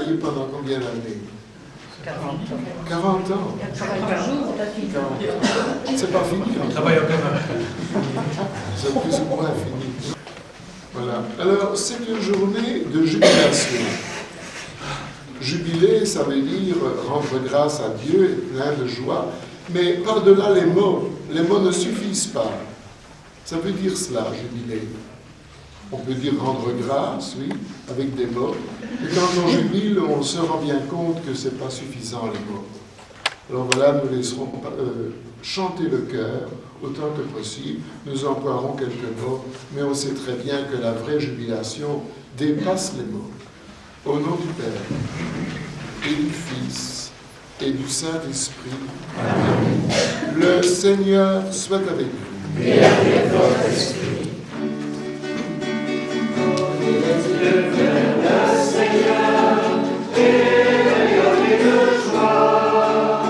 travaillé pendant combien d'années? 40 ans. 40 ans. Par jour, t'as fini. C'est pas fini. On travaille encore. C'est plus ou moins fini. Voilà. Alors, c'est une journée de jubilation. Jubiler, ça veut dire rendre grâce à Dieu, être plein de joie, mais par-delà les mots ne suffisent pas. Ça veut dire cela, jubiler. On peut dire rendre grâce, oui, avec des mots. Et quand on jubile, on se rend bien compte que ce n'est pas suffisant, les mots. Alors voilà, nous laisserons chanter le cœur autant que possible. Nous emploierons quelques mots, mais on sait très bien que la vraie jubilation dépasse les mots. Au nom du Père, et du Fils, et du Saint-Esprit. Amen. Le Seigneur soit avec vous. Et avec votre esprit. Vers le Seigneur, et rayonnez de joie.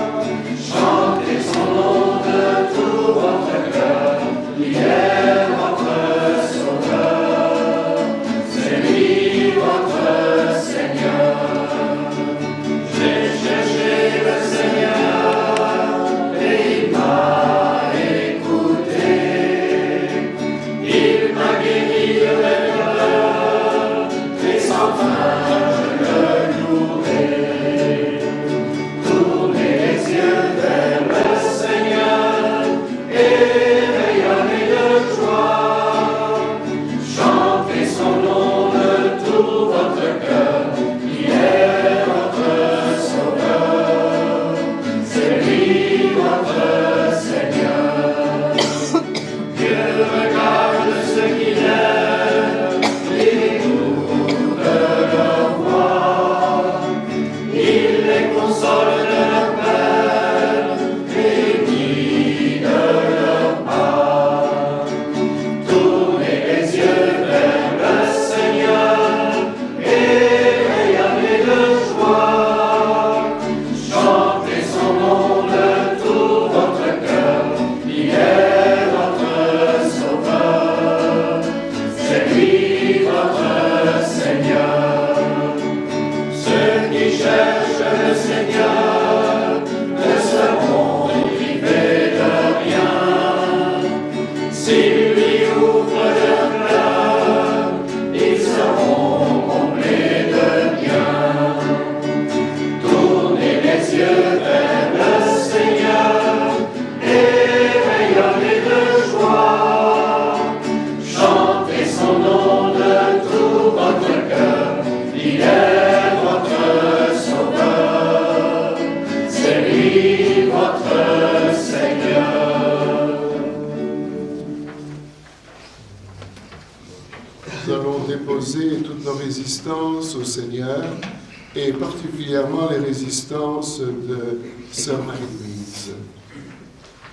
Chantez son nom de tout votre cœur. Il est votre Sauveur. C'est lui votre Seigneur. J'ai cherché le Seigneur et il m'a écouté. Il m'a guéri de mes douleurs et sans fin je le louerai. Tournez les yeux vers le Seigneur et rayonnez de joie. Chantez son nom de tout votre cœur. Il est votre Sauveur. C'est lui votre Seigneur. Dieu regarde ceux qui l'aiment et écoute leur voix. Il les console de leur peine et guide leur pas. Tournez les yeux vers le Seigneur et rayonnez de joie. Chantez son nom de tout votre cœur. Il est votre Sauveur. C'est lui votre Seigneur. Ceux qui cherchent le Seigneur ne seront privés de rien. S'il lui ouvre leur cœur, ils seront comblés de bien. Tournez les yeux vers le Seigneur et rayonnez de joie. Chantez son nom de tout votre cœur. Il est votre Sauveur. C'est lui votre Seigneur. Nous allons déposer toutes nos résistances au Seigneur, et particulièrement les résistances de Sœur Marie-Louise.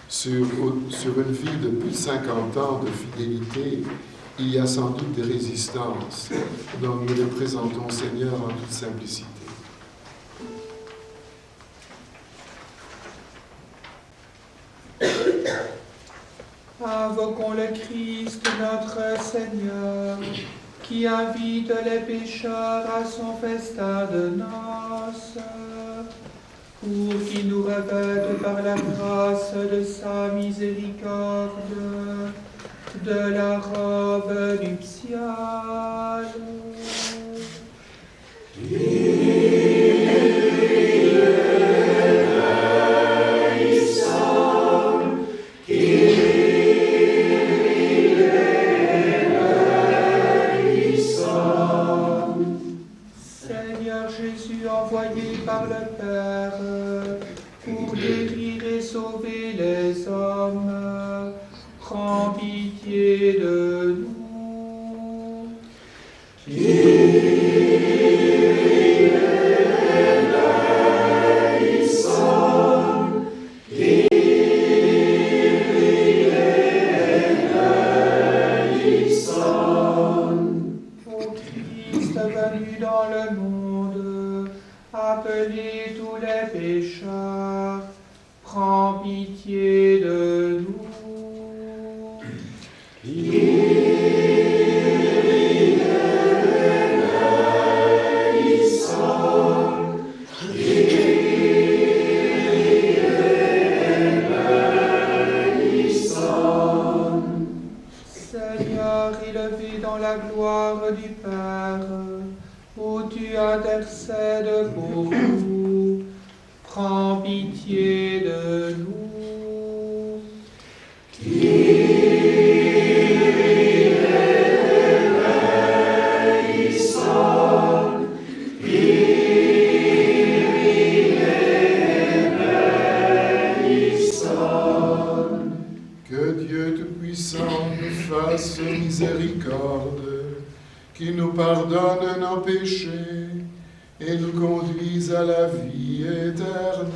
Sur une vie de plus de 50 ans de fidélité, il y a sans doute des résistances. Donc nous les présentons au Seigneur en toute simplicité. Invoquons le Christ, notre Seigneur, qui invite les pécheurs à son festin de noces, pour qu'il nous revête par la grâce de sa miséricorde de la robe nuptiale. Seigneur Jésus, envoyé par le Père pour guérir et sauver les hommes, prends pitié de nous. Ô Christ venu dans le monde, appelez tous les pécheurs, prends pitié de nous. Kyrie eleison. Tout-Puissant nous fasse miséricorde, qui nous pardonne nos péchés et nous conduise à la vie éternelle.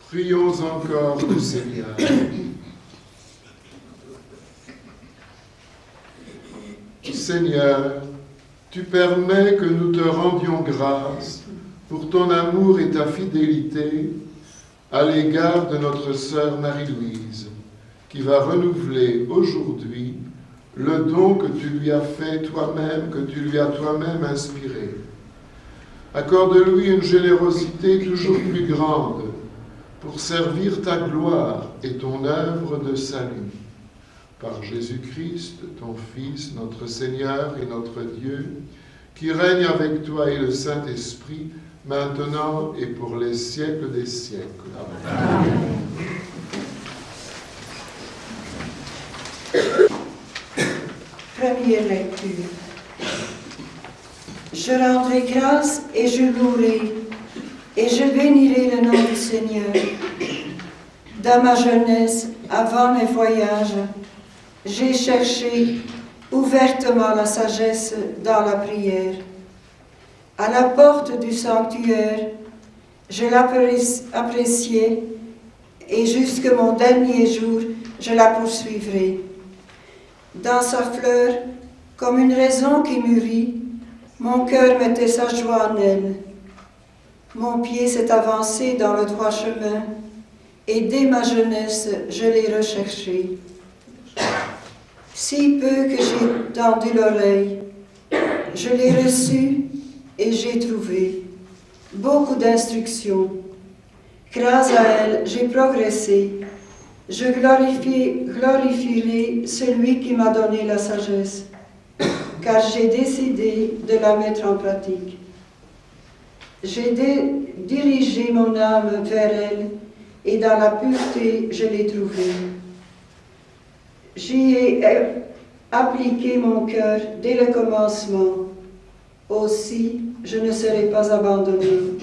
Prions encore le Seigneur. Seigneur, tu permets que nous te rendions grâce pour ton amour et ta fidélité à l'égard de notre sœur Marie-Louise, qui va renouveler aujourd'hui le don que tu lui as fait toi-même, que tu lui as toi-même inspiré. Accorde-lui une générosité toujours plus grande pour servir ta gloire et ton œuvre de salut. Par Jésus-Christ, ton Fils, notre Seigneur et notre Dieu, qui règne avec toi et le Saint-Esprit, maintenant et pour les siècles des siècles. Amen. Première lecture. Je rendrai grâce et je louerai, et je bénirai le nom du Seigneur. Dans ma jeunesse, avant mes voyages, j'ai cherché ouvertement la sagesse dans la prière. À la porte du sanctuaire, je l'appréciais, et jusque mon dernier jour, je la poursuivrai. Dans sa fleur, comme une raison qui mûrit, mon cœur mettait sa joie en elle. Mon pied s'est avancé dans le droit chemin, et dès ma jeunesse, je l'ai recherché. Si peu que j'ai tendu l'oreille, je l'ai reçu et j'ai trouvé beaucoup d'instructions. Grâce à elle, j'ai progressé. Je glorifierai celui qui m'a donné la sagesse, car j'ai décidé de la mettre en pratique. J'ai dirigé mon âme vers elle, et dans la pureté, je l'ai trouvée. J'y ai appliqué mon cœur dès le commencement. Aussi, je ne serai pas abandonnée.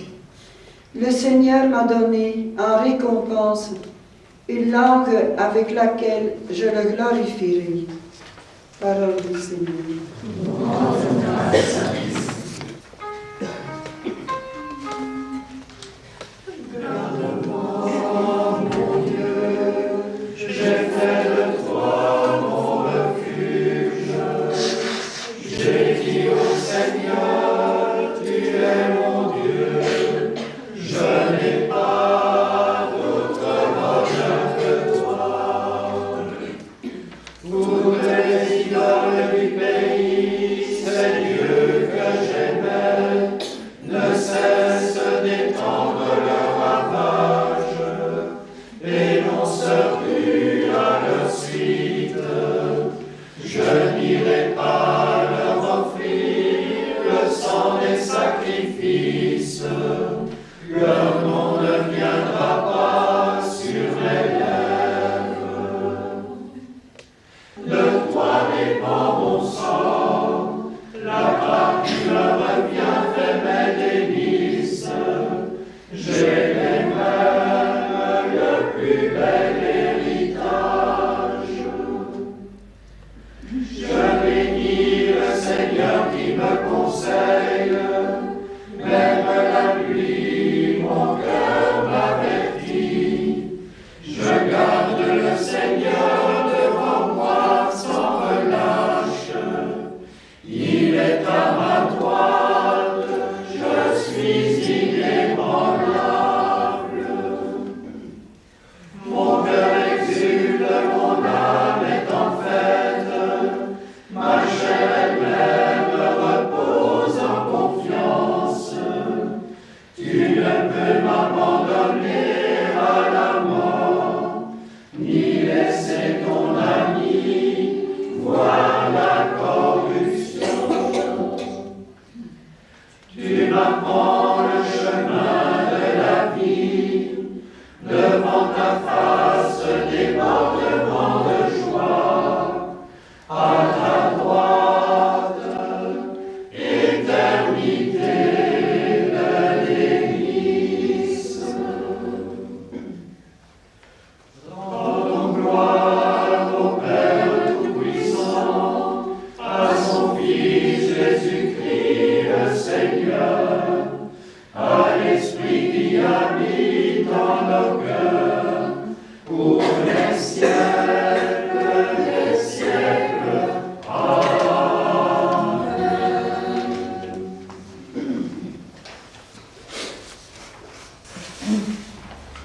Le Seigneur m'a donné en récompense une langue avec laquelle je le glorifierai. Parole du Seigneur. Seigneur, tu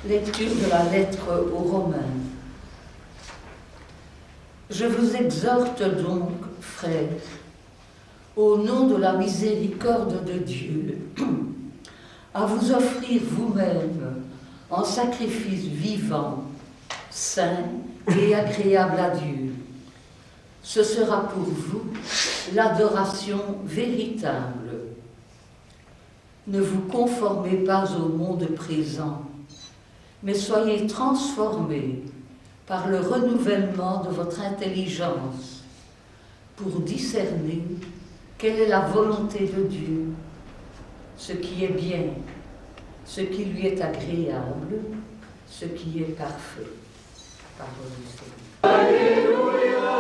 Lecture de la lettre aux Romains. Je vous exhorte donc, frères, au nom de la miséricorde de Dieu, à vous offrir vous-même en sacrifice vivant, saint et agréable à Dieu. Ce sera pour vous l'adoration véritable. Ne vous conformez pas au monde présent, mais soyez transformés par le renouvellement de votre intelligence pour discerner quelle est la volonté de Dieu, ce qui est bien, ce qui lui est agréable, ce qui est parfait. Parole du Seigneur. Alléluia,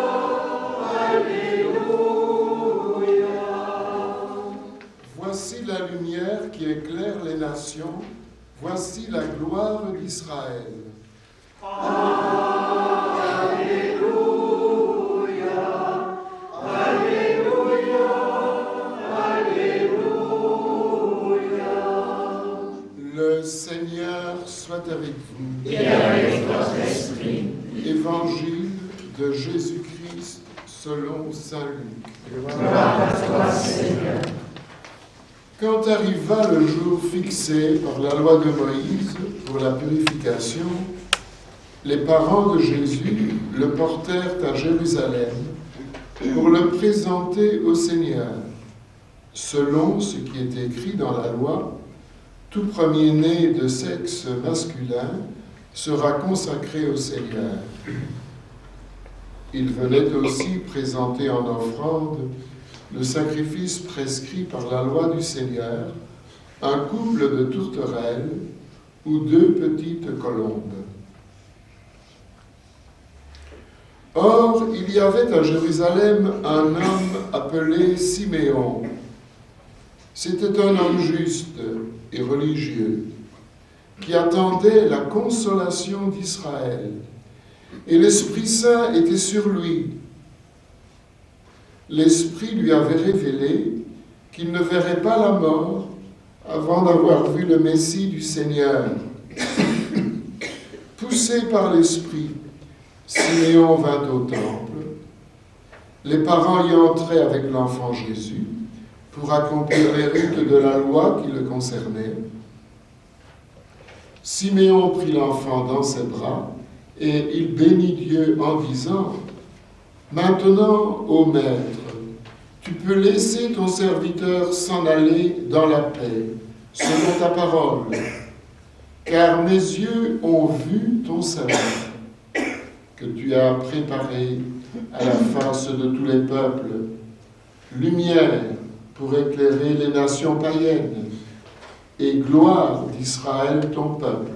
Alléluia. Voici la lumière qui éclaire les nations, voici la gloire d'Israël. Alléluia, Alléluia, Alléluia. Le Seigneur soit avec vous. Et avec votre esprit. Évangile de Jésus-Christ selon saint Luc. Gloire à toi, Seigneur. Quand arriva le jour fixé par la loi de Moïse pour la purification, les parents de Jésus le portèrent à Jérusalem pour le présenter au Seigneur. Selon ce qui est écrit dans la loi, tout premier-né de sexe masculin sera consacré au Seigneur. Il venait aussi présenter en offrande le sacrifice prescrit par la loi du Seigneur, un couple de tourterelles ou 2 petites colombes. Or, il y avait à Jérusalem un homme appelé Siméon. C'était un homme juste et religieux, qui attendait la consolation d'Israël, et l'Esprit Saint était sur lui. L'Esprit lui avait révélé qu'il ne verrait pas la mort avant d'avoir vu le Messie du Seigneur. Poussé par l'Esprit, Siméon vint au temple. Les parents y entraient avec l'enfant Jésus pour accomplir les rites de la loi qui le concernaient. Siméon prit l'enfant dans ses bras et il bénit Dieu en disant : « Maintenant, ô Maître, tu peux laisser ton serviteur s'en aller dans la paix, selon ta parole, car mes yeux ont vu ton salut, que tu as préparé à la face de tous les peuples, lumière pour éclairer les nations païennes, et gloire d'Israël, ton peuple.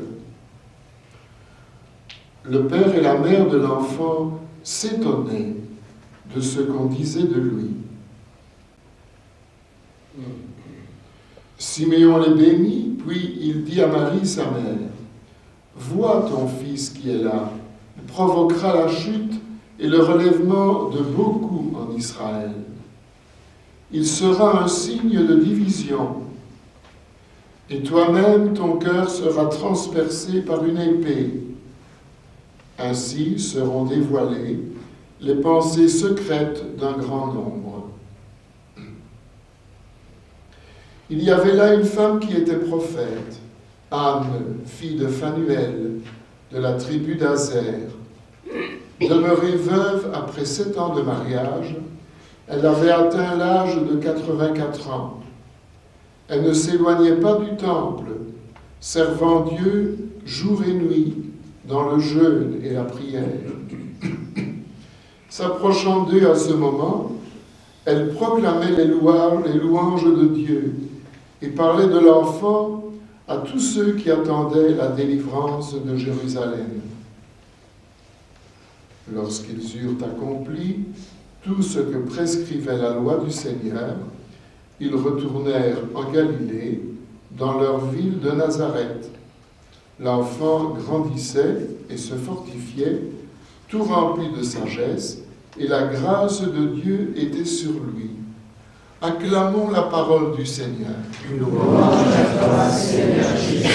Le père et la mère de l'enfant s'étonnaient de ce qu'on disait de lui. Siméon les bénit, puis il dit à Marie, sa mère, « Vois ton fils qui est là, il provoquera la chute et le relèvement de beaucoup en Israël. Il sera un signe de division, et toi-même ton cœur sera transpercé par une épée. Ainsi seront dévoilées les pensées secrètes d'un grand nombre. » Il y avait là une femme qui était prophète, Anne, fille de Phanuel, de la tribu d'Azer. Demeurée veuve après 7 ans de mariage, elle avait atteint l'âge de 84 ans. Elle ne s'éloignait pas du temple, servant Dieu jour et nuit dans le jeûne et la prière. S'approchant d'eux à ce moment, elle proclamait les louanges de Dieu et parlait de l'enfant à tous ceux qui attendaient la délivrance de Jérusalem. Lorsqu'ils eurent accompli tout ce que prescrivait la loi du Seigneur, ils retournèrent en Galilée, dans leur ville de Nazareth. L'enfant grandissait et se fortifiait, tout rempli de sagesse, et la grâce de Dieu était sur lui. Acclamons la parole du Seigneur. Louange à toi, Seigneur Jésus.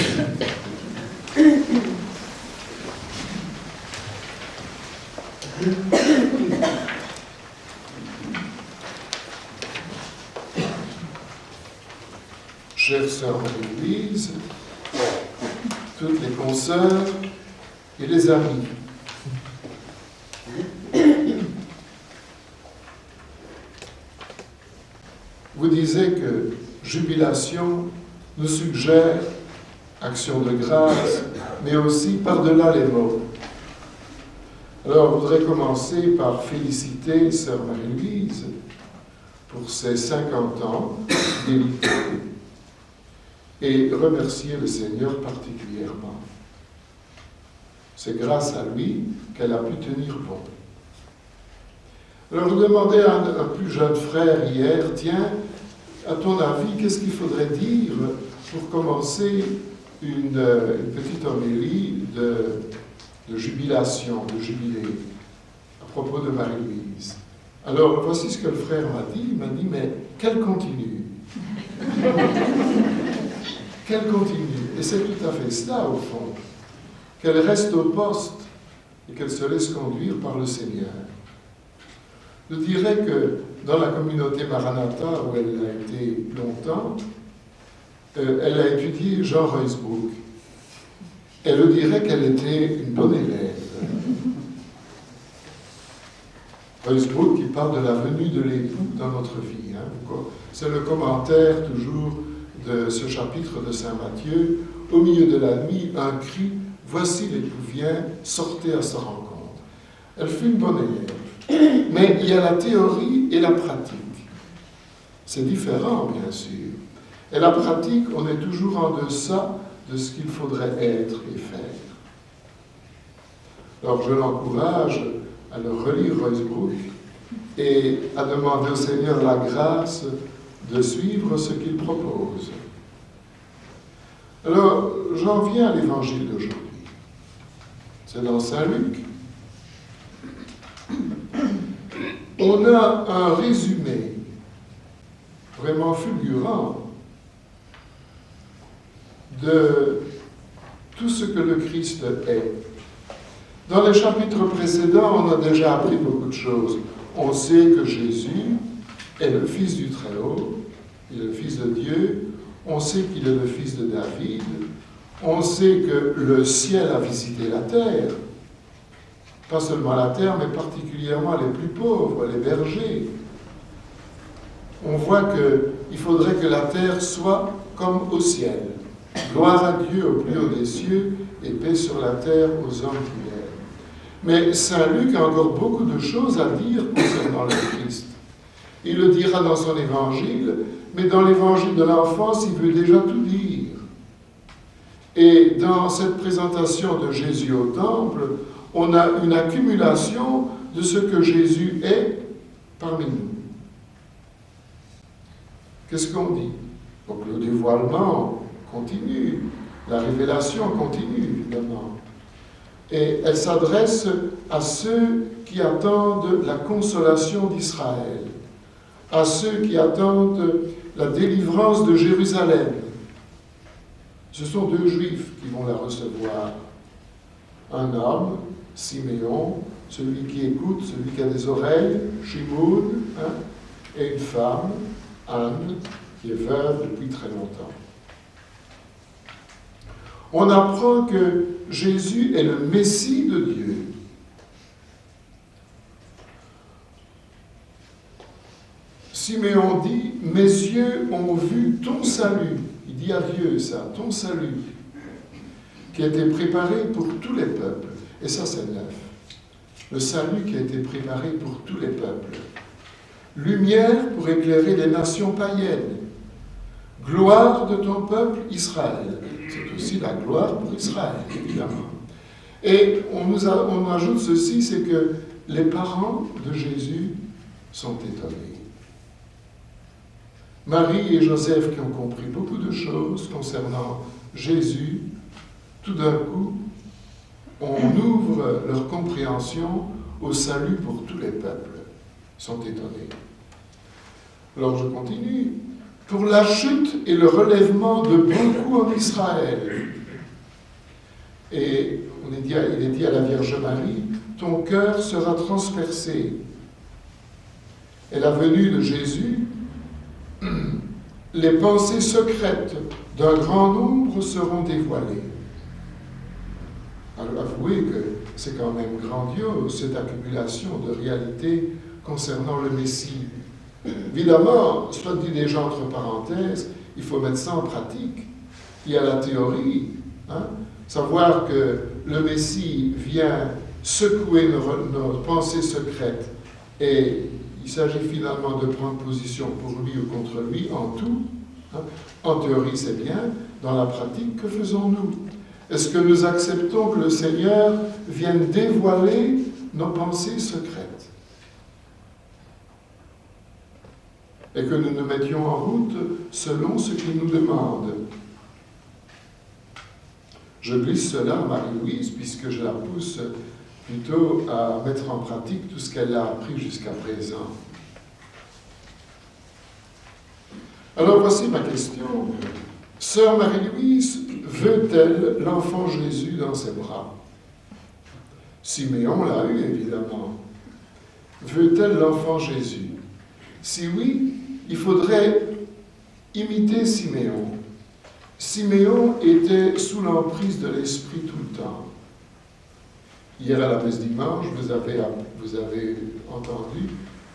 Chères sœurs de l'Église, toutes les consoeurs et les amis, vous disiez que jubilation nous suggère action de grâce, mais aussi par-delà les mots. Alors, je voudrais commencer par féliciter sœur Marie-Louise pour ses 50 ans d'élité et remercier le Seigneur particulièrement. C'est grâce à lui qu'elle a pu tenir bon. Alors, je demandais à un plus jeune frère hier, tiens, à ton avis, qu'est-ce qu'il faudrait dire pour commencer une petite homélie de jubilation, de jubilé, à propos de Marie-Louise. Alors, voici ce que le frère m'a dit. Il m'a dit, mais qu'elle continue. Qu'elle continue. Et c'est tout à fait cela, au fond. Qu'elle reste au poste et qu'elle se laisse conduire par le Seigneur. Je dirais que dans la communauté Maranatha, où elle a été longtemps, elle a étudié Jean Ruysbroek. Elle dirait qu'elle était une bonne élève. Ruysbroek qui parle de la venue de l'époux dans notre vie. Hein. C'est le commentaire toujours de ce chapitre de Saint Matthieu. Au milieu de la nuit, un cri, voici l'époux vient, sortez à sa rencontre. Elle fut une bonne élève. Mais il y a la théorie et la pratique. C'est différent, bien sûr. Et la pratique, on est toujours en deçà de ce qu'il faudrait être et faire. Alors je l'encourage à le relire Ruysbroek et à demander au Seigneur la grâce de suivre ce qu'il propose. Alors j'en viens à l'évangile d'aujourd'hui. C'est dans Saint Luc. On a un résumé vraiment fulgurant de tout ce que le Christ est. Dans les chapitres précédents, on a déjà appris beaucoup de choses. On sait que Jésus est le Fils du Très-Haut, il est le Fils de Dieu, on sait qu'il est le Fils de David, on sait que le ciel a visité la terre, pas seulement la terre, mais particulièrement les plus pauvres, les bergers. On voit qu'il faudrait que la terre soit comme au ciel. Gloire à Dieu au plus haut des cieux et paix sur la terre aux hommes qui l'aiment. Mais Saint Luc a encore beaucoup de choses à dire concernant le Christ. Il le dira dans son évangile, mais dans l'évangile de l'enfance, il veut déjà tout dire. Et dans cette présentation de Jésus au temple, on a une accumulation de ce que Jésus est parmi nous. Qu'est-ce qu'on dit? Donc le dévoilement continue, la révélation continue, évidemment. Et elle s'adresse à ceux qui attendent la consolation d'Israël, à ceux qui attendent la délivrance de Jérusalem. Ce sont 2 Juifs qui vont la recevoir. Un homme, Siméon, celui qui écoute, celui qui a des oreilles, Shimoun, et une femme, Anne, qui est veuve depuis très longtemps. On apprend que Jésus est le Messie de Dieu. Siméon dit, « Mes yeux ont vu ton salut ». Il dit à Dieu ça, ton salut, qui a été préparé pour tous les peuples. Et ça, c'est neuf. Le salut qui a été préparé pour tous les peuples. Lumière pour éclairer les nations païennes. Gloire de ton peuple Israël. C'est aussi la gloire pour Israël, évidemment. Et on ajoute ceci, c'est que les parents de Jésus sont étonnés. Marie et Joseph, qui ont compris beaucoup de choses concernant Jésus, tout d'un coup, on ouvre leur compréhension au salut pour tous les peuples. Ils sont étonnés. Alors je continue. Pour la chute et le relèvement de beaucoup en Israël. Et il est dit à la Vierge Marie, ton cœur sera transpercé. Et la venue de Jésus, les pensées secrètes d'un grand nombre seront dévoilées. Alors avouez que c'est quand même grandiose, cette accumulation de réalités concernant le Messie. Évidemment, soit dit déjà entre parenthèses, il faut mettre ça en pratique. Il y a la théorie, savoir que le Messie vient secouer nos pensées secrètes et il s'agit finalement de prendre position pour lui ou contre lui en tout. En théorie, c'est bien. Dans la pratique, que faisons-nous? Est-ce que nous acceptons que le Seigneur vienne dévoiler nos pensées secrètes? Et que nous nous mettions en route selon ce qu'il nous demande. Je glisse cela à Marie-Louise, puisque je la pousse plutôt à mettre en pratique tout ce qu'elle a appris jusqu'à présent. Alors voici ma question. Sœur Marie-Louise, veut-elle l'enfant Jésus dans ses bras? Siméon l'a eu, évidemment. Veut-elle l'enfant Jésus? Si oui, il faudrait imiter Siméon. Siméon était sous l'emprise de l'Esprit tout le temps. Hier à la messe dimanche, vous avez entendu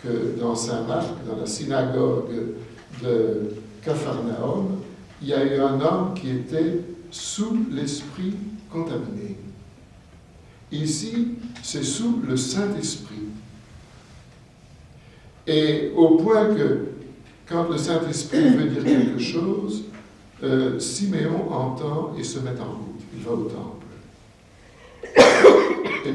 que dans Saint-Marc, dans la synagogue de Capharnaüm, il y a eu un homme qui était sous l'Esprit contaminé. Ici, c'est sous le Saint-Esprit. Et au point que, quand le Saint-Esprit veut dire quelque chose, Siméon entend et se met en route. Il va au temple. Et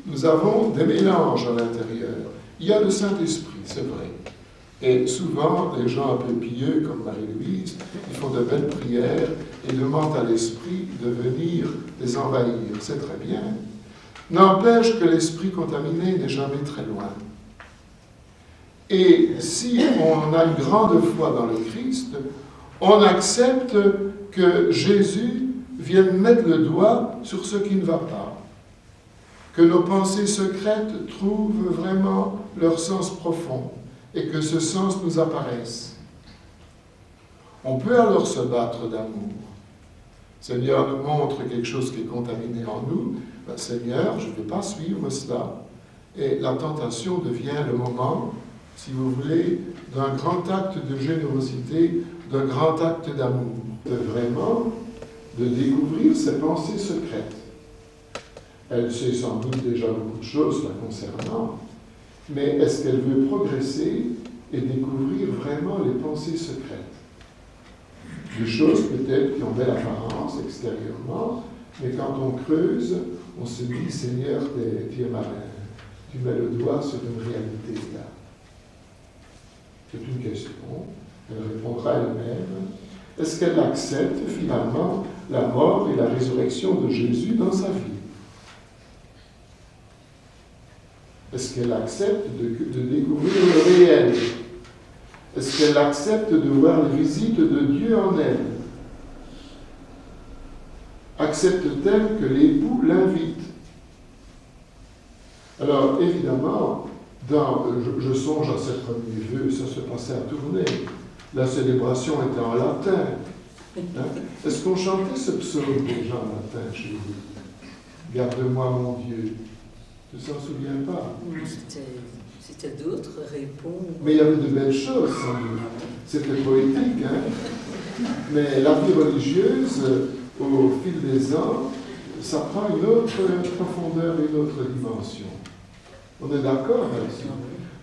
nous avons des mélanges à l'intérieur. Il y a le Saint-Esprit, c'est vrai. Et souvent, les gens un peu pieux, comme Marie-Louise, ils font de belles prières et demandent à l'Esprit de venir les envahir. C'est très bien. N'empêche que l'Esprit contaminé n'est jamais très loin. Et si on a une grande foi dans le Christ, on accepte que Jésus vienne mettre le doigt sur ce qui ne va pas. Que nos pensées secrètes trouvent vraiment leur sens profond et que ce sens nous apparaisse. On peut alors se battre d'amour. Seigneur nous montre quelque chose qui est contaminé en nous. Ben, Seigneur, je ne vais pas suivre cela. Et la tentation devient le moment, si vous voulez, d'un grand acte de générosité, d'un grand acte d'amour. Vraiment de découvrir ses pensées secrètes. Elle sait sans doute déjà beaucoup de choses la concernant, mais est-ce qu'elle veut progresser et découvrir vraiment les pensées secrètes. Des choses peut-être qui ont belle apparence extérieurement, mais quand on creuse, on se dit, Seigneur, tu es malin. Tu mets le doigt sur une réalité là. C'est une question. Elle répondra elle-même. Est-ce qu'elle accepte finalement la mort et la résurrection de Jésus dans sa vie? Est-ce qu'elle accepte de découvrir le réel? Est-ce qu'elle accepte de voir les visites de Dieu en elle? Accepte-t-elle que l'époux l'invite? Alors, évidemment, je songe à ces premiers vœux, ça se passait à Tournai. La célébration était en latin. Hein? Est-ce qu'on chantait ce psaume déjà en latin chez vous? Garde-moi, mon Dieu. Tu ne s'en souviens pas? C'était d'autres réponses. Mais il y avait de belles choses, sans doute. C'était poétique, hein? Mais la vie religieuse, au fil des ans, ça prend une autre profondeur, une autre dimension. On est d'accord là-dessus?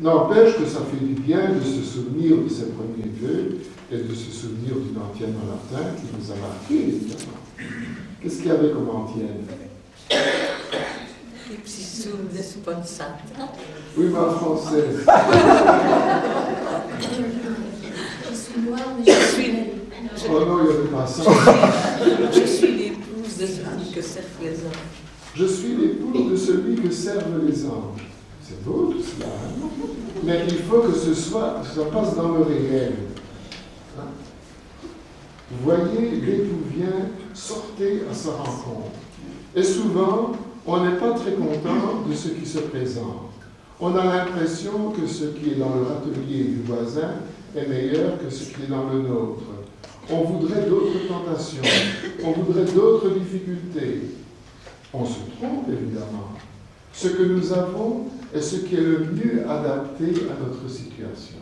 N'empêche que ça fait du bien de se souvenir de ses premiers vœux et de se souvenir d'une antienne en latin qui nous a marqué, évidemment. Qu'est-ce qu'il y avait comme antienne? Les petits sous de Sponsata. Oui, mais en français. Je suis noire, mais je suis belle. Oh non, il n'y avait pas ça. Je suis l'épouse de celui que servent les anges. Je suis l'épouse de celui que servent les anges. C'est beau tout cela, hein? Mais il faut que ça passe dans le réel. Hein? Vous voyez, l'époux vient, sortez à sa rencontre. Et souvent, on n'est pas très content de ce qui se présente. On a l'impression que ce qui est dans le râtelier du voisin est meilleur que ce qui est dans le nôtre. On voudrait d'autres tentations, on voudrait d'autres difficultés. On se trompe, évidemment. Ce que nous avons est ce qui est le mieux adapté à notre situation.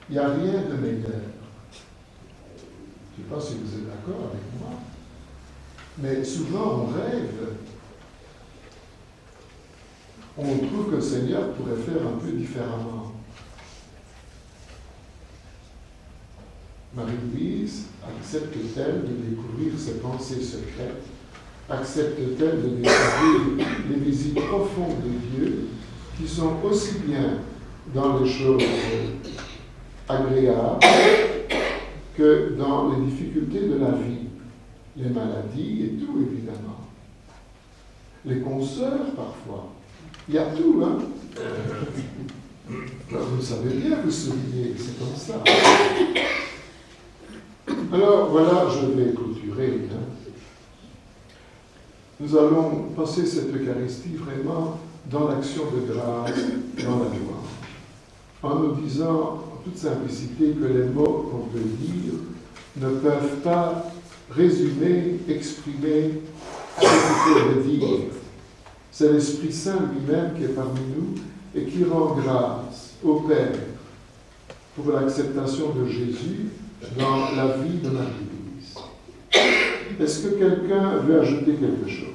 Il n'y a rien de meilleur. Je ne sais pas si vous êtes d'accord avec moi, mais souvent on rêve. On trouve que le Seigneur pourrait faire un peu différemment. Marie-Louise accepte-t-elle de découvrir ses pensées secrètes? Accepte-t-elle de découvrir les visites profondes de Dieu qui sont aussi bien dans les choses agréables que dans les difficultés de la vie, les maladies et tout, évidemment. Les consoeurs, parfois. Il y a tout, hein? Vous savez bien, vous soulignez, c'est comme ça. Alors, voilà, je vais clôturer. Hein. Nous allons passer cette Eucharistie vraiment dans l'action de grâce, dans la louange, en nous disant, en toute simplicité, que les mots qu'on peut dire ne peuvent pas résumer, exprimer ce qu'il faut dire. C'est l'Esprit Saint lui-même qui est parmi nous et qui rend grâce au Père pour l'acceptation de Jésus dans la vie de Marie-Louise. Est-ce que quelqu'un veut ajouter quelque chose?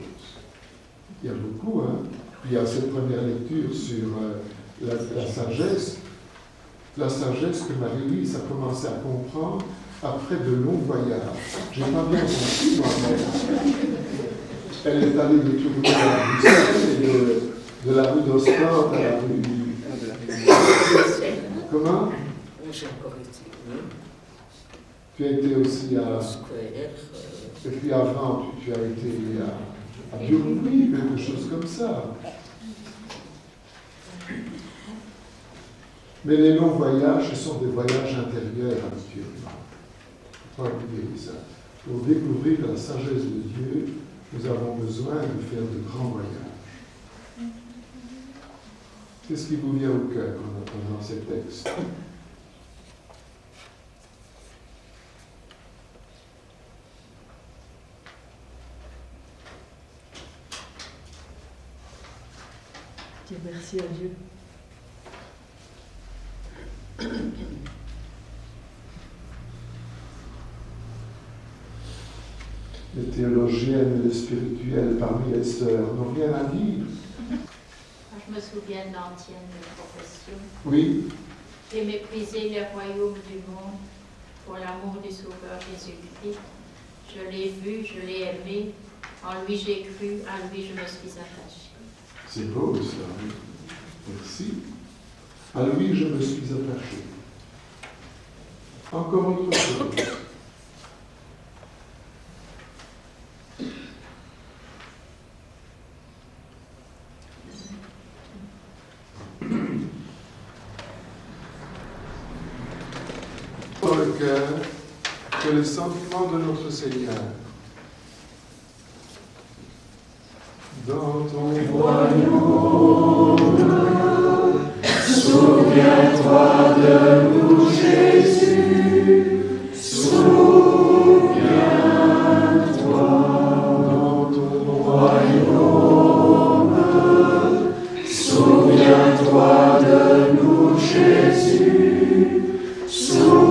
Il y a beaucoup, hein? Il y a cette première lecture sur la sagesse. La sagesse que Marie-Louise a commencé à comprendre après de longs voyages. Je n'ai pas bien compris moi-même. Elle est allée détourner à Bruxelles et de la rue d'Ostende à la rue... Comment? J'ai encore été, oui. Tu as été aussi à... Square. Et puis avant, tu as été à Burgui, quelque chose comme ça. Mais les longs voyages, ce sont des voyages intérieurs habituellement. Il ne faut pas oublier ça. Pour découvrir la sagesse de Dieu, nous avons besoin de faire de grands voyages. Qu'est-ce qui vous vient au cœur en entendant ces textes? Dire merci à Dieu. Les théologiennes et les spirituelles parmi les sœurs n'ont rien à dire. Je me souviens de l'ancienne profession. Oui. et méprisé les royaumes du monde pour l'amour du Sauveur Jésus-Christ. Je l'ai vu, je l'ai aimé, en lui j'ai cru, à lui je me suis attachée. C'est beau ça. Merci. À lui, je me suis attaché. Encore autre chose. Dans le cœur, que les sentiments de notre Seigneur. Dans ton royaume, souviens-toi de nous, Jésus. Souviens-toi dans ton royaume. Souviens-toi de nous, Jésus. Souviens-toi.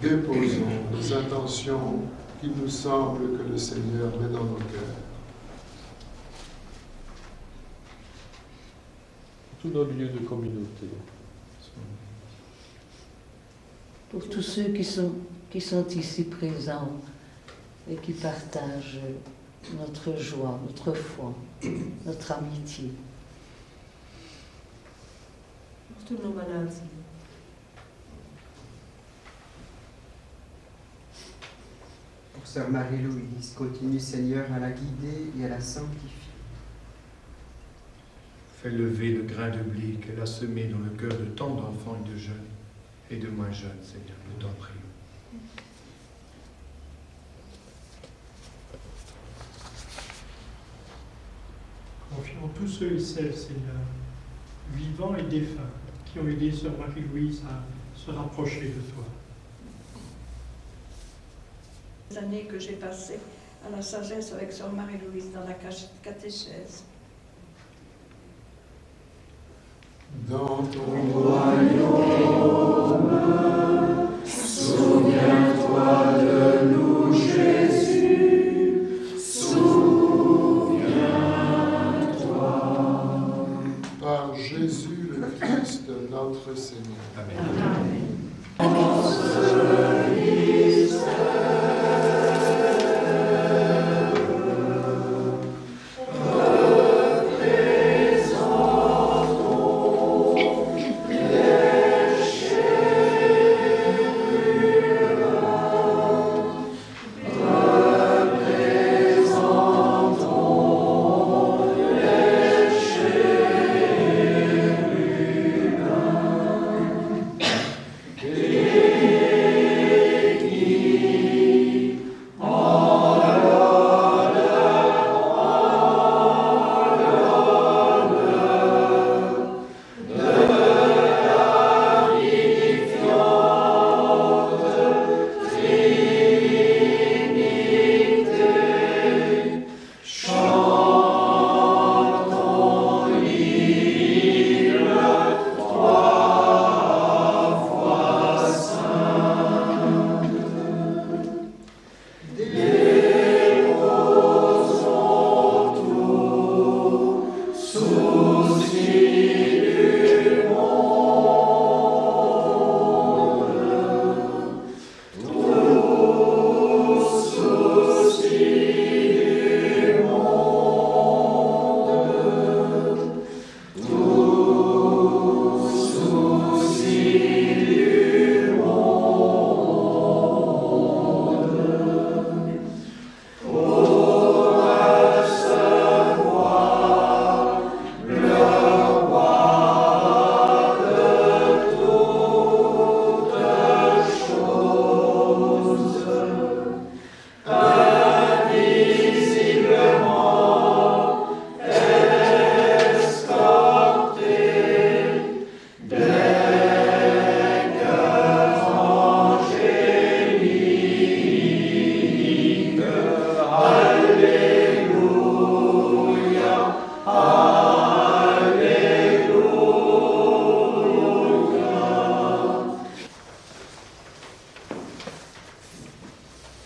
Déposons les intentions qu'il nous semble que le Seigneur met dans nos cœurs. Tous nos lieux de communauté. Pour tous ceux qui sont ici présents et qui partagent notre joie, notre foi, notre amitié. Pour tous nos malades. Pour sœur Marie-Louise, continue Seigneur à la guider et à la sanctifier. Fais lever le grain de blé qu'elle a semé dans le cœur de tant d'enfants et de jeunes, et de moins jeunes, Seigneur, nous t'en prions. Confions tous ceux et celles, Seigneur, vivants et défunts, qui ont aidé sœur Marie-Louise à se rapprocher de toi. Les années que j'ai passées à la sagesse avec sœur Marie-Louise dans la catéchèse. Dans ton royaume, souviens-toi de nous, Jésus. Souviens-toi. Par Jésus le Christ, notre Seigneur. Amen.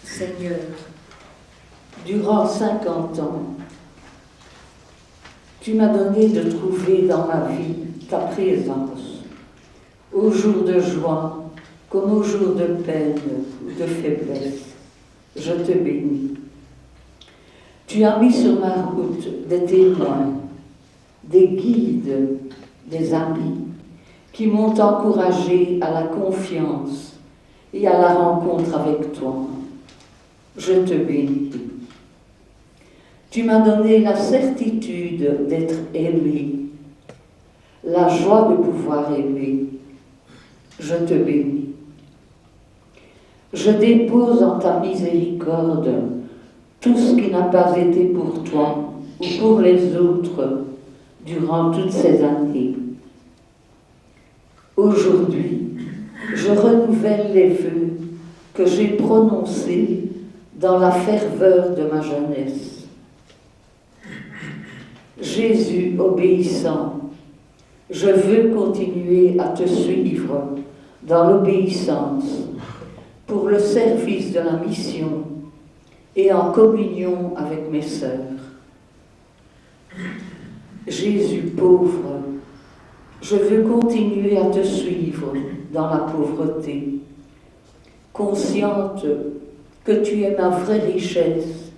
Seigneur, durant 50 ans, Tu m'as donné de trouver dans ma vie ta présence, au jour de joie comme au jour de peine ou de faiblesse. Je te bénis. Tu as mis sur ma route des témoins, des guides, des amis qui m'ont encouragé à la confiance et à la rencontre avec toi. Je te bénis. Tu m'as donné la certitude d'être aimé, la joie de pouvoir aimer. Je te bénis. Je dépose en ta miséricorde tout ce qui n'a pas été pour toi ou pour les autres durant toutes ces années. Aujourd'hui, je renouvelle les vœux que j'ai prononcés dans la ferveur de ma jeunesse. Jésus obéissant, je veux continuer à te suivre dans l'obéissance pour le service de la mission et en communion avec mes sœurs. Jésus pauvre, je veux continuer à te suivre dans la pauvreté, consciente que tu es ma vraie richesse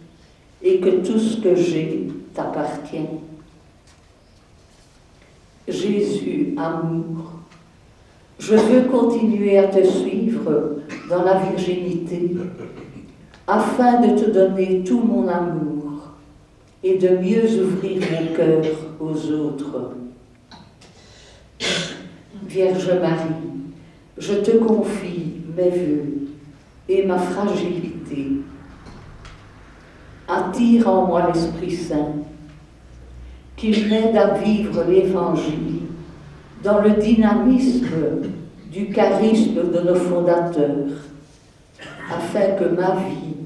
et que tout ce que j'ai t'appartient. Jésus, amour, je veux continuer à te suivre dans la virginité, afin de te donner tout mon amour et de mieux ouvrir mon cœur aux autres. Vierge Marie, je te confie mes vœux et ma fragilité. Attire en moi l'Esprit Saint, qu'il m'aide à vivre l'Évangile dans le dynamisme du charisme de nos fondateurs, afin que ma vie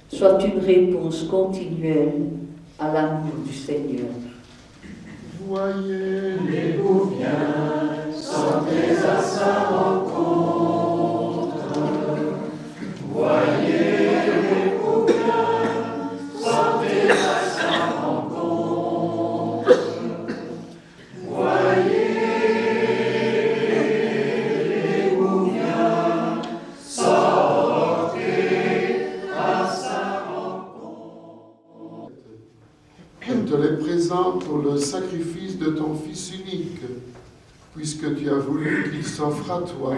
soit une réponse continuelle à l'amour du Seigneur. Voyez les viens, sentez à sa rencontre. Voyez les viens, sentez à sa rencontre. Voyez les viens, sortez à sa rencontre. Je te les présente pour le sacrifice de ton Fils unique, puisque tu as voulu qu'il s'offre à toi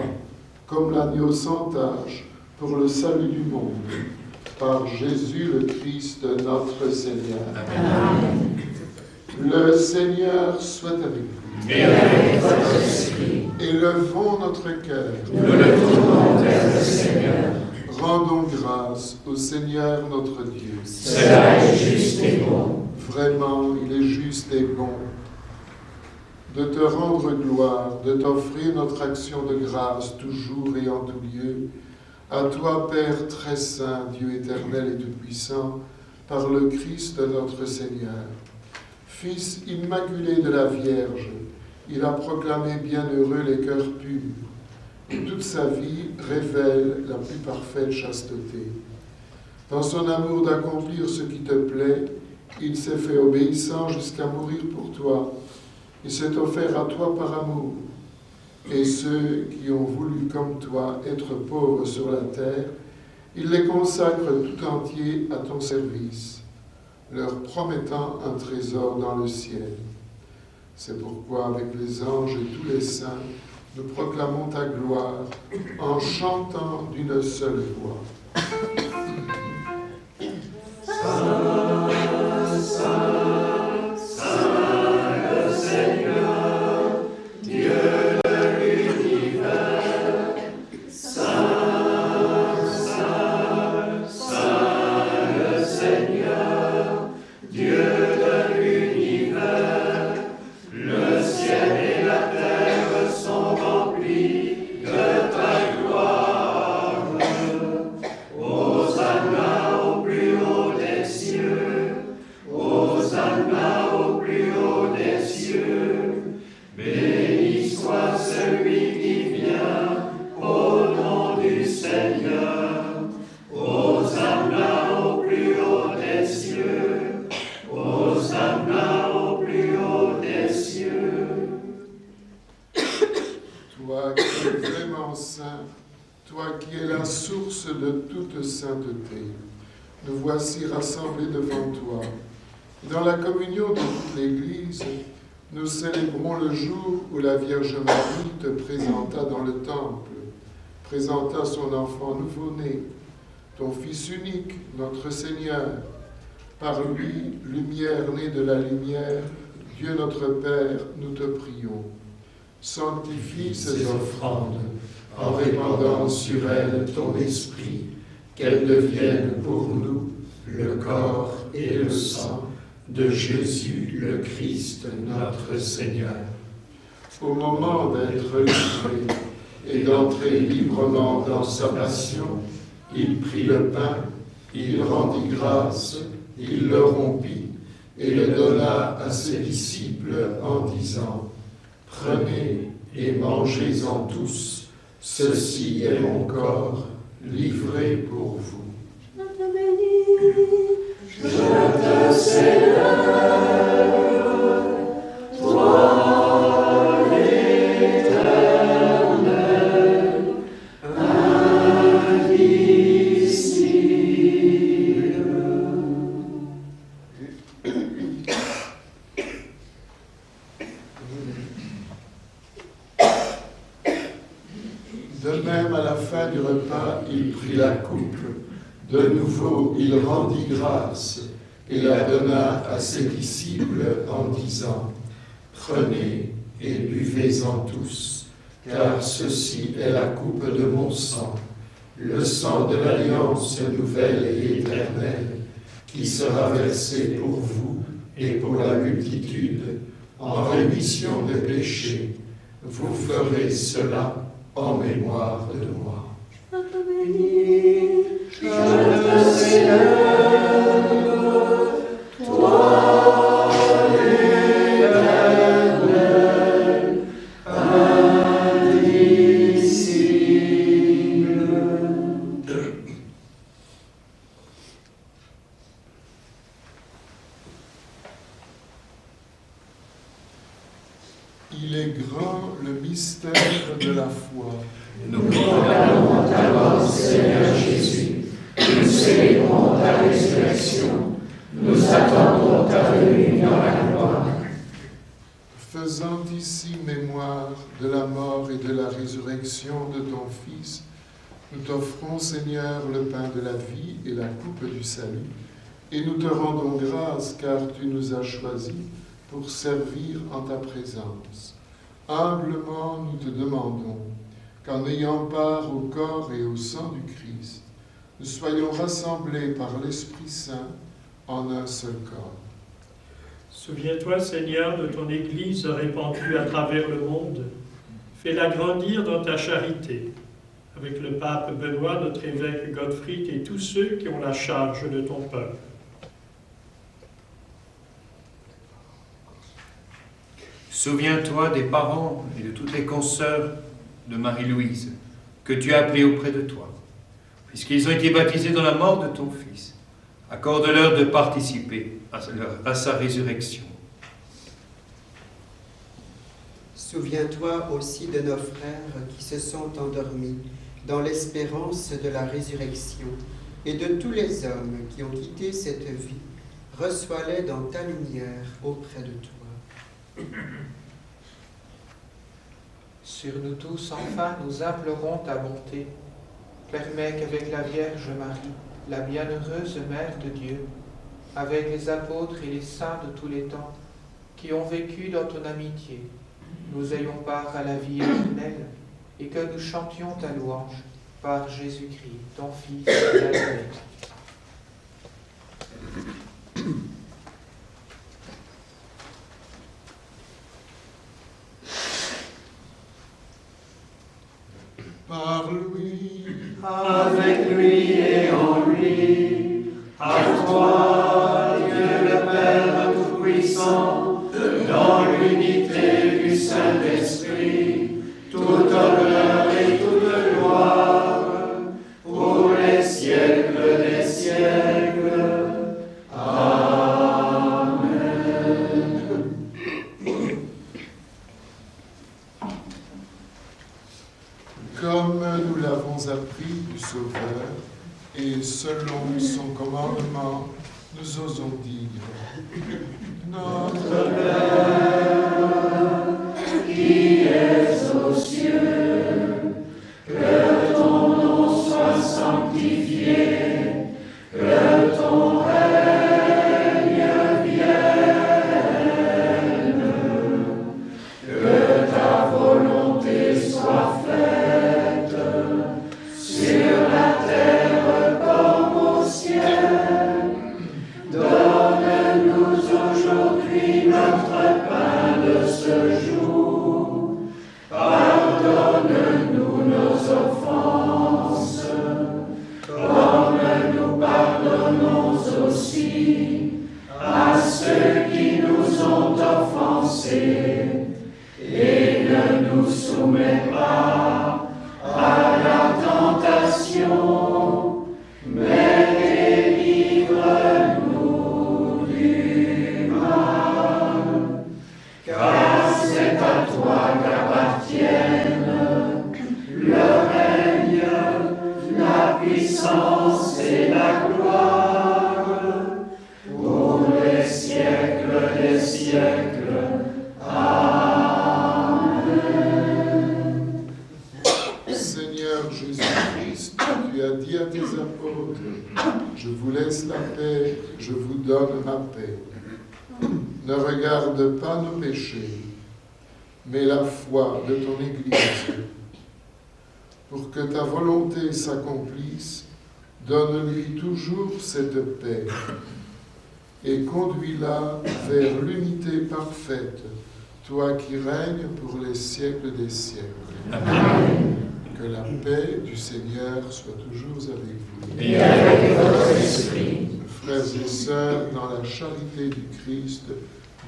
comme l'agneau sans tache pour le salut du monde, par Jésus le Christ notre Seigneur. Amen. Le Seigneur soit avec vous. Et avec votre esprit. Élevons notre cœur. Nous le tournons vers le Seigneur. Rendons grâce au Seigneur notre Dieu. Cela est juste et bon. Vraiment, il est juste et bon de te rendre gloire, de t'offrir notre action de grâce toujours et en tout lieu. À toi, Père très saint, Dieu éternel et tout-puissant, par le Christ notre Seigneur. Fils immaculé de la Vierge, il a proclamé bienheureux les cœurs purs, et toute sa vie révèle la plus parfaite chasteté. Dans son amour d'accomplir ce qui te plaît, il s'est fait obéissant jusqu'à mourir pour toi. Il s'est offert à toi par amour. Et ceux qui ont voulu, comme toi, être pauvres sur la terre, il les consacre tout entiers à ton service, leur promettant un trésor dans le ciel. C'est pourquoi, avec les anges et tous les saints, nous proclamons ta gloire en chantant d'une seule voix. Saint, Saint, Saint, le Seigneur, Dieu de l'univers. Saint, Saint, Saint, le Seigneur, Dieu de l'univers. Le ciel et la terre sont remplis de ta gloire. Hosanna au plus haut des cieux, Hosanna au plus haut des cieux. Béni soit celui qui vient au nom du Seigneur. Hosanna au plus haut des cieux, Hosanna au plus haut toi qui es vraiment saint, toi qui es la source de toute sainteté, nous voici rassemblés devant toi. Dans la communion de toute l'Église, nous célébrons le jour où la Vierge Marie te présenta dans le temple, présenta son enfant nouveau-né, ton Fils unique, notre Seigneur. Par lui, lumière née de la lumière, Dieu notre Père, nous te prions. Sanctifie ces offrandes, en répandant sur elles ton esprit, qu'elles deviennent pour nous le corps et le sang de Jésus le Christ, notre Seigneur. Au moment d'être livré et d'entrer librement dans sa passion, il prit le pain, il rendit grâce, il le rompit et le donna à ses disciples en disant : « Prenez et mangez-en tous, ceci est mon corps livré pour vous. » Je te célèbre, toi l'Éternel, indicible. De même, à la fin du repas, il prit la coupe. De nouveau, il rendit grâce et la donna à ses disciples en disant : « Prenez et buvez-en tous, car ceci est la coupe de mon sang, le sang de l'alliance nouvelle et éternelle, qui sera versé pour vous et pour la multitude en rémission des péchés. Vous ferez cela en mémoire de moi. » Je te célèbre, toi l'Éternel, indicible. Il est grand le mystère de la foi. Nous proclamons ta mort, Seigneur Jésus. Nous célébrons ta résurrection. Nous attendons ta venue dans la gloire. Faisant ici mémoire de la mort et de la résurrection de ton Fils, nous t'offrons, Seigneur, le pain de la vie et la coupe du salut, et nous te rendons grâce car tu nous as choisis pour servir en ta présence. Humblement, nous te demandons qu'en ayant part au corps et au sang du Christ, nous soyons rassemblés par l'Esprit Saint en un seul corps. Souviens-toi, Seigneur, de ton Église répandue à travers le monde. Fais-la grandir dans ta charité, avec le pape Benoît, notre évêque Gottfried et tous ceux qui ont la charge de ton peuple. Souviens-toi des parents et de toutes les consoeurs de Marie-Louise que tu as appelés auprès de toi, puisqu'ils ont été baptisés dans la mort de ton Fils. Accorde-leur de participer à sa résurrection. Souviens-toi aussi de nos frères qui se sont endormis dans l'espérance de la résurrection et de tous les hommes qui ont quitté cette vie. Reçois-les dans ta lumière auprès de toi. Sur nous tous, enfin, nous implorons ta bonté. Permets qu'avec la Vierge Marie, la bienheureuse Mère de Dieu, avec les apôtres et les saints de tous les temps, qui ont vécu dans ton amitié, nous ayons part à la vie éternelle, et que nous chantions ta louange par Jésus-Christ, ton Fils bien-aimé. Par lui, avec lui et en lui, à toi, Dieu le Père Tout-Puissant, dans l'unité du Saint-Esprit, toute honneur et toute gloire, pour les siècles des siècles. Amen. comme nous l'avons appris du Sauveur, et selon son commandement, nous osons dire: Notre Père, qui es aux cieux, que ton nom soit sanctifié, que ton règne vienne, que ta volonté soit faite sur la terre comme au ciel. Donne-nous aujourd'hui notre pain de ce jour. Pardonne-nous nos offenses, comme nous pardonnons aussi à ceux qui nous ont offensés. Et ne nous soumets pas à la tentation, mais délivre-nous du mal. Car c'est à toi qu'appartiennent le règne, la puissance et la gloire pour les siècles des siècles. Seigneur Jésus-Christ, tu as dit à tes apôtres: je vous laisse la paix, je vous donne ma paix. Ne regarde pas nos péchés, mais la foi de ton Église. Pour que ta volonté s'accomplisse, donne-lui toujours cette paix et conduis-la vers l'unité parfaite, toi qui règnes pour les siècles des siècles. Amen. Que la paix du Seigneur soit toujours avec vous. Et avec votre esprit. Frères et sœurs, dans la charité du Christ,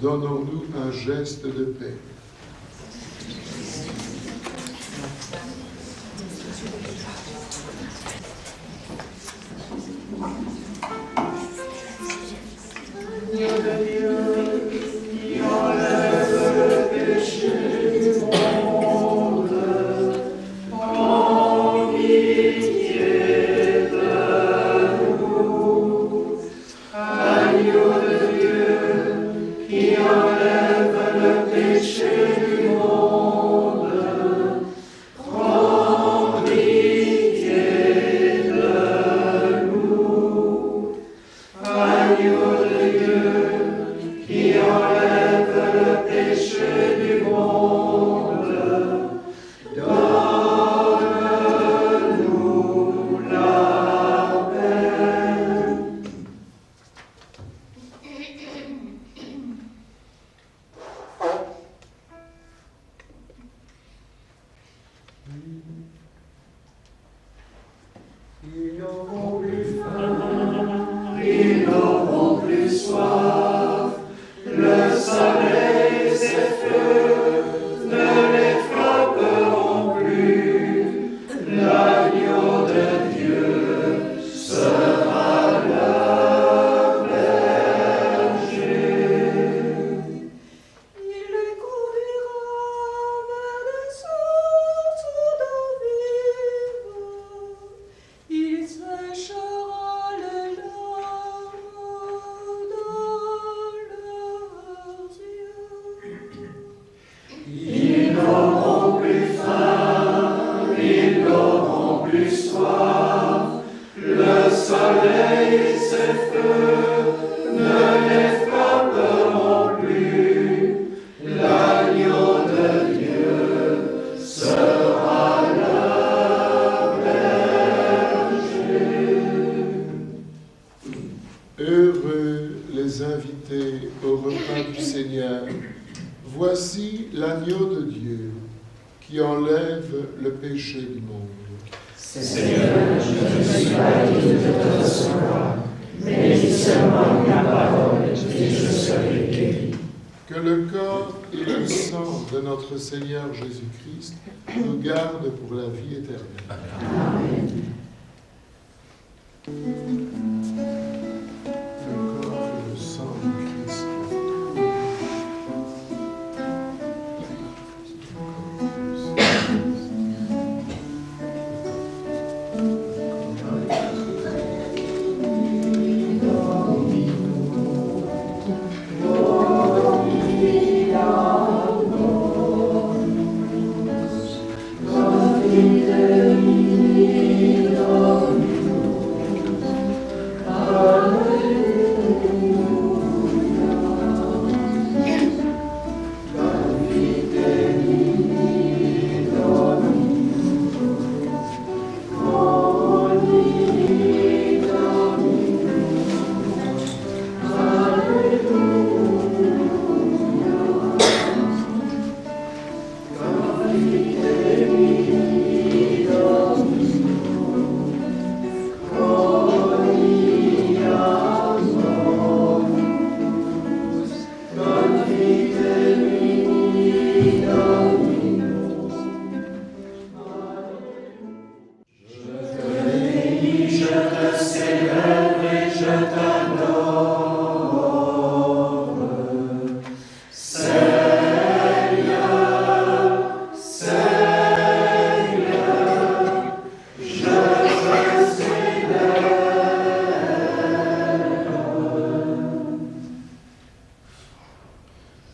donnons-nous un geste de paix. Dieu de Dieu, qui enlève le péché du monde, prends pitié de nous. Agneau de Dieu, qui enlève le péché du monde, prends pitié de nous. Agneau de Dieu, qui enlève le péché du monde, donne-nous la paix. Ils n'auront plus faim, ils n'auront plus soif. Le soleil, ses feux, ne les frapperont plus. L'agneau de Dieu sera leur berger. Il les conduira vers les sources d'eau vive. Il séchera les larmes dans leurs yeux. Ils n'auront plus faim, ils n'auront plus soif. Le soleil, ses feux, ne les frapperont plus. L'agneau de Dieu sera leur berger. Heureux les invités au repas du Seigneur. Voici l'agneau de Dieu qui enlève le péché du monde. Seigneur, je ne suis pas digne de te recevoir, mais dis seulement ta parole et je serai guéri. Que le corps et le sang de notre Seigneur Jésus-Christ nous gardent pour la vie éternelle. Amen. Le corps et le sang du Christ.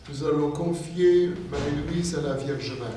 Nous allons confier Marie-Louise à la Vierge Marie.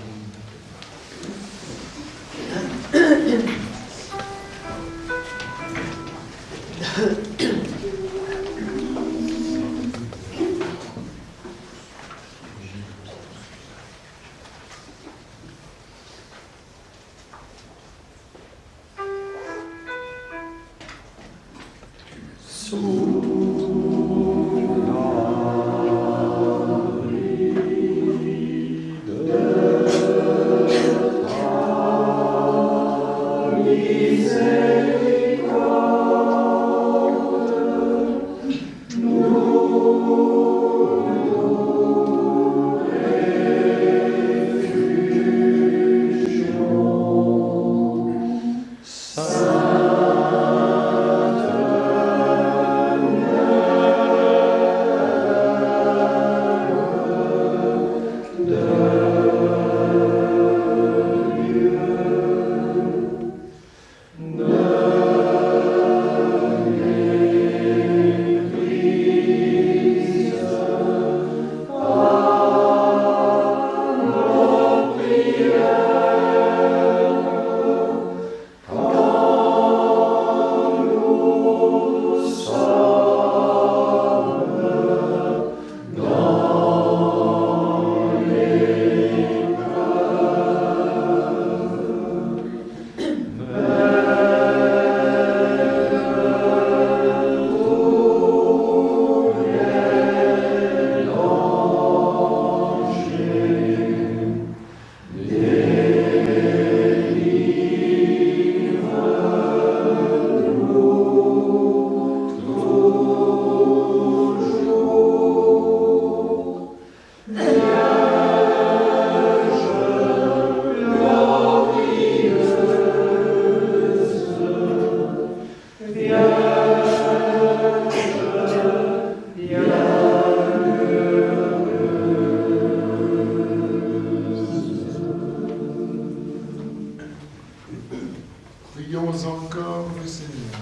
Prions encore le Seigneur.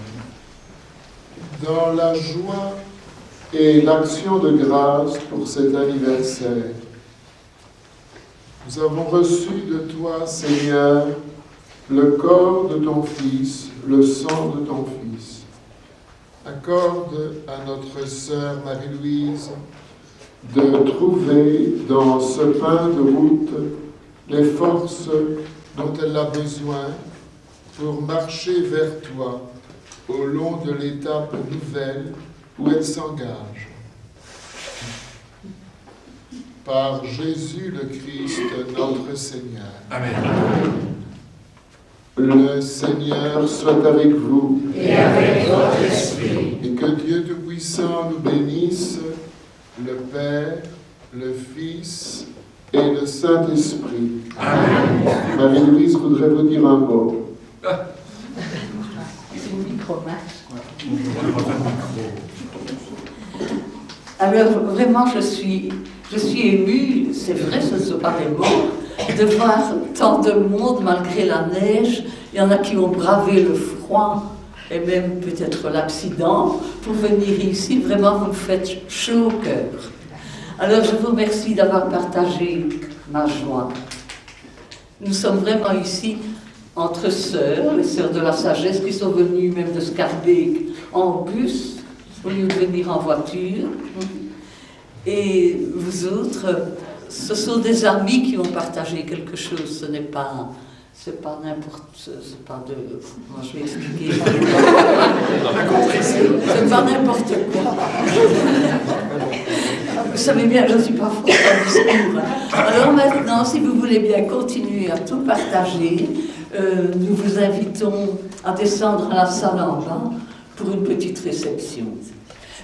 Dans la joie et l'action de grâce pour cet anniversaire, nous avons reçu de toi, Seigneur, le corps de ton Fils, le sang de ton Fils. Accorde à notre sœur Marie-Louise de trouver dans ce pain de route les forces dont elle a besoin pour marcher vers toi au long de l'étape nouvelle où elle s'engage. Par Jésus le Christ, notre Seigneur. Amen. Le Seigneur soit avec vous. Et avec votre esprit. Et que Dieu Tout-Puissant nous bénisse, le Père, le Fils et le Saint-Esprit. Amen. Marie-Louise voudrait vous dire un mot. C'est une micro-marche. Alors, vraiment, je suis émue, c'est vrai, ce ne sont pas des mots, de voir tant de monde malgré la neige. Il y en a qui ont bravé le froid et même peut-être l'accident pour venir ici. Vraiment, vous me faites chaud au cœur. Alors, je vous remercie d'avoir partagé ma joie. Nous sommes vraiment ici entre sœurs, les sœurs de la sagesse qui sont venues même de Scarbeck en bus au lieu de venir en voiture. Et vous autres, ce sont des amis qui ont partagé quelque chose. Ce n'est pas, c'est pas n'importe, c'est pas de, moi je vais expliquer. C'est pas n'importe quoi. Vous savez bien, je ne suis pas forte en discours. Alors maintenant, si vous voulez bien continuer à tout partager, nous vous invitons à descendre à la salle en bas pour une petite réception.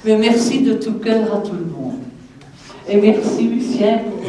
Mais merci de tout cœur à tout le monde. Et merci Lucien pour...